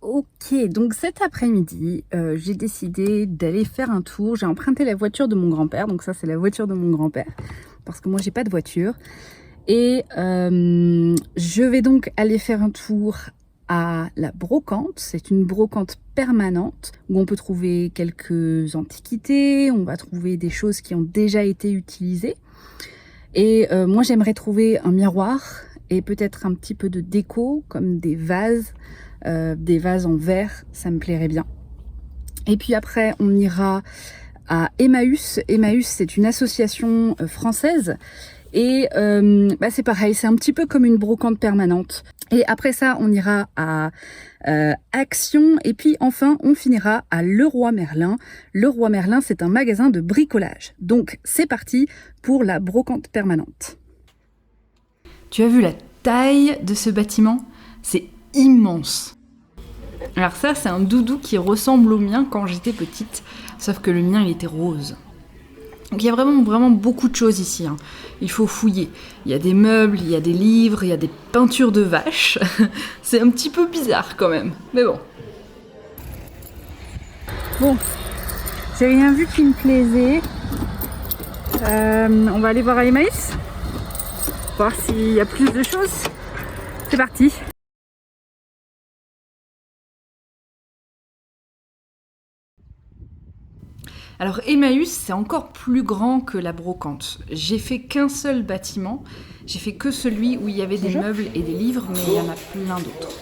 Ok, donc cet après-midi, j'ai décidé d'aller faire un tour. J'ai emprunté la voiture de mon grand-père, donc ça c'est la voiture de mon grand-père, parce que moi j'ai pas de voiture. Et je vais donc aller faire un tour à la brocante. C'est une brocante permanente où on peut trouver quelques antiquités, on va trouver des choses qui ont déjà été utilisées. Et moi j'aimerais trouver un miroir et peut-être un petit peu de déco, comme des vases en verre, ça me plairait bien. Et puis après, on ira à Emmaüs. Emmaüs, c'est une association française. Et c'est pareil, c'est un petit peu comme une brocante permanente. Et après ça, on ira à Action. Et puis enfin, on finira à Leroy Merlin. Leroy Merlin, c'est un magasin de bricolage. Donc, c'est parti pour la brocante permanente. Tu as vu la taille de ce bâtiment? C'est immense. Alors ça, c'est un doudou qui ressemble au mien quand j'étais petite, sauf que le mien, il était rose. Donc il y a vraiment beaucoup de choses ici, hein. Il faut fouiller. Il y a des meubles, il y a des livres, il y a des peintures de vaches. C'est un petit peu bizarre quand même, mais bon. Bon, j'ai rien vu qui me plaisait. On va aller voir à Emmaüs, voir s'il y a plus de choses. C'est parti. Alors Emmaüs, c'est encore plus grand que la brocante. J'ai fait qu'un seul bâtiment, j'ai fait que celui où il y avait des meubles et des livres, mais il y en a plein d'autres.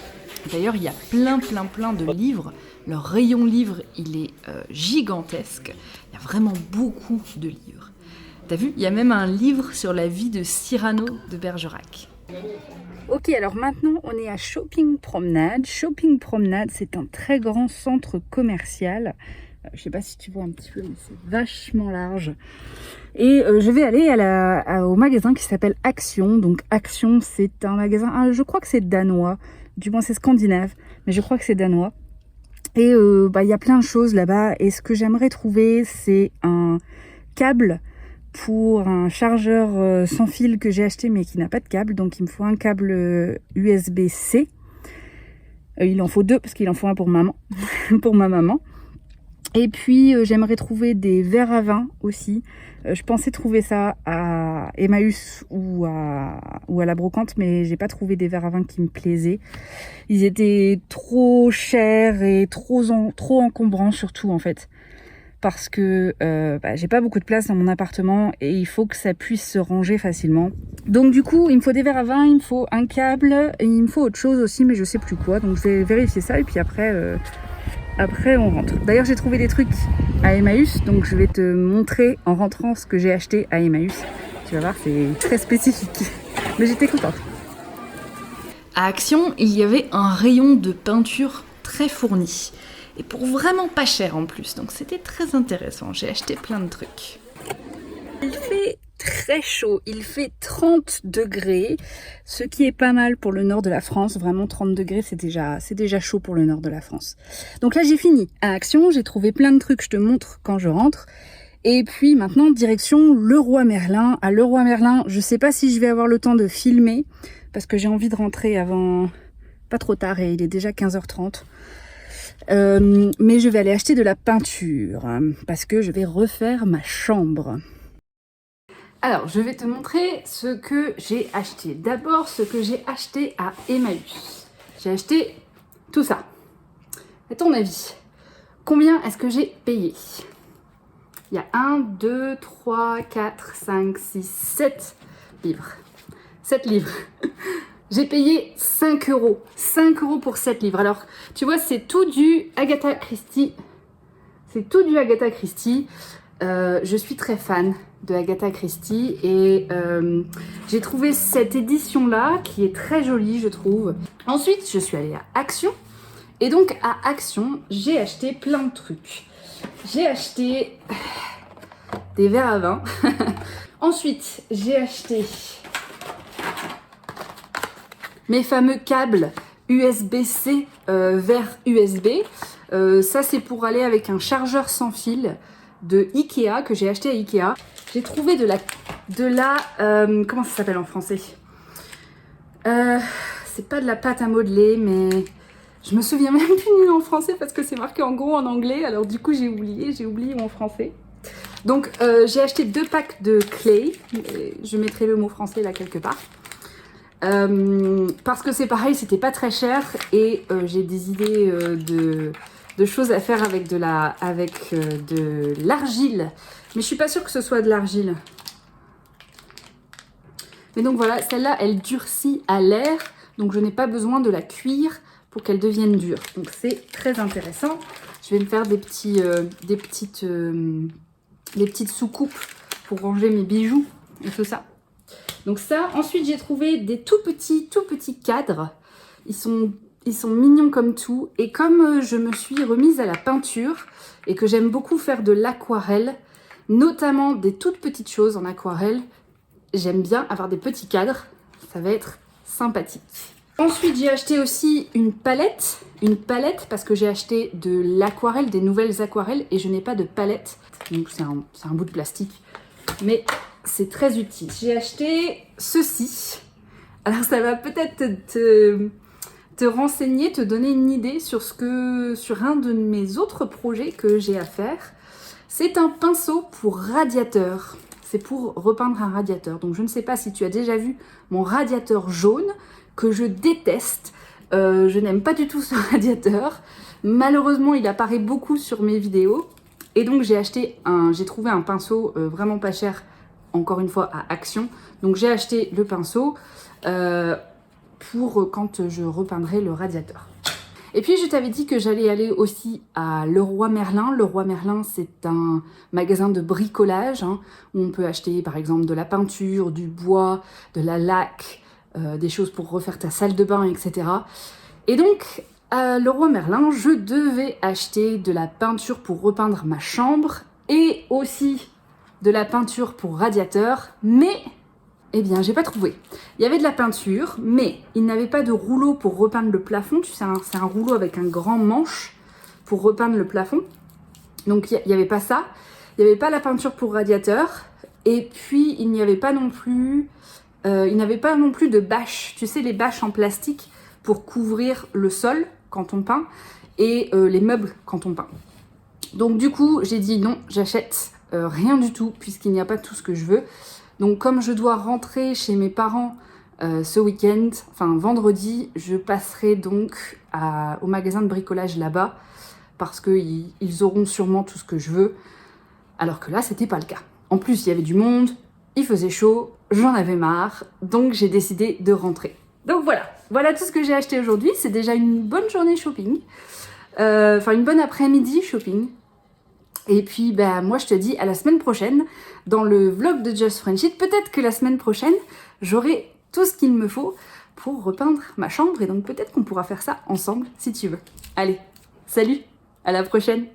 D'ailleurs, il y a plein de livres. Leur rayon livre, il est gigantesque. Il y a vraiment beaucoup de livres. T'as vu, il y a même un livre sur la vie de Cyrano de Bergerac. Ok, alors maintenant on est à Shopping Promenade. Shopping Promenade, c'est un très grand centre commercial. Je sais pas si tu vois un petit peu, mais c'est vachement large. Et je vais aller au magasin qui s'appelle Action. Donc Action, c'est un magasin, je crois que c'est danois. Du moins c'est scandinave, mais je crois que c'est danois. Et il y a plein de choses là-bas. Et ce que j'aimerais trouver, c'est un câble pour un chargeur sans fil que j'ai acheté mais qui n'a pas de câble. Donc il me faut un câble USB-C. Il en faut deux parce qu'il en faut un pour maman, pour ma maman. Et puis j'aimerais trouver des verres à vin aussi. Je pensais trouver ça à Emmaüs ou à la brocante, mais j'ai pas trouvé des verres à vin qui me plaisaient. Ils étaient trop chers et trop encombrants surtout en fait. Parce que j'ai pas beaucoup de place dans mon appartement et il faut que ça puisse se ranger facilement. Donc du coup, il me faut des verres à vin, il me faut un câble et il me faut autre chose aussi, mais je sais plus quoi. Donc je vais vérifier ça et puis après on rentre. D'ailleurs, j'ai trouvé des trucs à Emmaüs, donc je vais te montrer en rentrant ce que j'ai acheté à Emmaüs. Tu vas voir, c'est très spécifique. Mais j'étais contente. À Action, il y avait un rayon de peinture très fourni. Et pour vraiment pas cher en plus, donc c'était très intéressant. J'ai acheté plein de trucs. Il fait très chaud, il fait 30 degrés, ce qui est pas mal pour le nord de la France. Vraiment 30 degrés, c'est déjà chaud pour le nord de la France. Donc là j'ai fini à Action, j'ai trouvé plein de trucs, je te montre quand je rentre. Et puis maintenant direction Leroy Merlin. À Leroy Merlin, je sais pas si je vais avoir le temps de filmer, parce que j'ai envie de rentrer avant, pas trop tard, et il est déjà 15h30. Mais je vais aller acheter de la peinture, parce que je vais refaire ma chambre. Alors, je vais te montrer ce que j'ai acheté. D'abord, ce que j'ai acheté à Emmaüs. J'ai acheté tout ça. À ton avis, combien est-ce que j'ai payé? Il y a 1, 2, 3, 4, 5, 6, 7 livres. 7 livres. J'ai payé 5 euros. 5 euros pour 7 livres. Alors, tu vois, c'est tout du Agatha Christie. C'est tout du Agatha Christie. Je suis très fan de Agatha Christie et j'ai trouvé cette édition là qui est très jolie, je trouve. Ensuite je suis allée à Action et donc à Action j'ai acheté plein de trucs. J'ai acheté des verres à vin. Ensuite j'ai acheté mes fameux câbles USB-C vers USB. Ça c'est pour aller avec un chargeur sans fil de Ikea que j'ai acheté à Ikea. J'ai trouvé de la comment ça s'appelle en français? C'est pas de la pâte à modeler, mais Je me souviens même plus du nom en français parce que c'est marqué en gros en anglais, alors du coup j'ai oublié mon français. Donc j'ai acheté 2 packs de clay, je mettrai le mot français là quelque part. Parce que c'est pareil, c'était pas très cher et j'ai des idées de choses à faire avec de l'argile. Mais je suis pas sûre que ce soit de l'argile. Mais donc voilà, celle-là, elle durcit à l'air, donc je n'ai pas besoin de la cuire pour qu'elle devienne dure. Donc c'est très intéressant. Je vais me faire des petites soucoupes pour ranger mes bijoux et tout ça. Donc ça, ensuite j'ai trouvé des tout petits cadres. Ils sont mignons comme tout. Et comme je me suis remise à la peinture et que j'aime beaucoup faire de l'aquarelle, notamment des toutes petites choses en aquarelle, j'aime bien avoir des petits cadres. Ça va être sympathique. Ensuite, j'ai acheté aussi une palette parce que j'ai acheté de l'aquarelle, des nouvelles aquarelles et je n'ai pas de palette. Donc c'est un bout de plastique, mais c'est très utile. J'ai acheté ceci. Alors ça va peut-être te renseigner, te donner une idée sur un de mes autres projets que j'ai à faire. C'est un pinceau pour radiateur. C'est pour repeindre un radiateur. Donc je ne sais pas si tu as déjà vu mon radiateur jaune que je déteste. Je n'aime pas du tout ce radiateur. Malheureusement, il apparaît beaucoup sur mes vidéos. Et donc j'ai trouvé un pinceau vraiment pas cher, encore une fois à Action. Donc j'ai acheté le pinceau pour quand je repeindrai le radiateur. Et puis je t'avais dit que j'allais aller aussi à Leroy Merlin. Leroy Merlin, c'est un magasin de bricolage où on peut acheter par exemple de la peinture, du bois, de la laque, des choses pour refaire ta salle de bain, etc. Et donc à Leroy Merlin, je devais acheter de la peinture pour repeindre ma chambre et aussi de la peinture pour radiateur, mais eh bien, j'ai pas trouvé. Il y avait de la peinture, mais il n'avait pas de rouleau pour repeindre le plafond. Tu sais, c'est un rouleau avec un grand manche pour repeindre le plafond. Donc, il n'y avait pas ça. Il n'y avait pas la peinture pour radiateur. Et puis, il n'y avait pas non plus de bâches. Tu sais, les bâches en plastique pour couvrir le sol quand on peint et les meubles quand on peint. Donc, du coup, j'ai dit non, j'achète rien du tout puisqu'il n'y a pas tout ce que je veux. Donc comme je dois rentrer chez mes parents ce week-end, enfin vendredi, je passerai donc au magasin de bricolage là-bas parce qu'ils auront sûrement tout ce que je veux, alors que là, c'était pas le cas. En plus, il y avait du monde, il faisait chaud, j'en avais marre, donc j'ai décidé de rentrer. Donc voilà tout ce que j'ai acheté aujourd'hui. C'est déjà une bonne journée shopping, une bonne après-midi shopping. Et puis, moi, je te dis à la semaine prochaine dans le vlog de Just Friendship. Peut-être que la semaine prochaine, j'aurai tout ce qu'il me faut pour repeindre ma chambre. Et donc, peut-être qu'on pourra faire ça ensemble, si tu veux. Allez, salut, à la prochaine!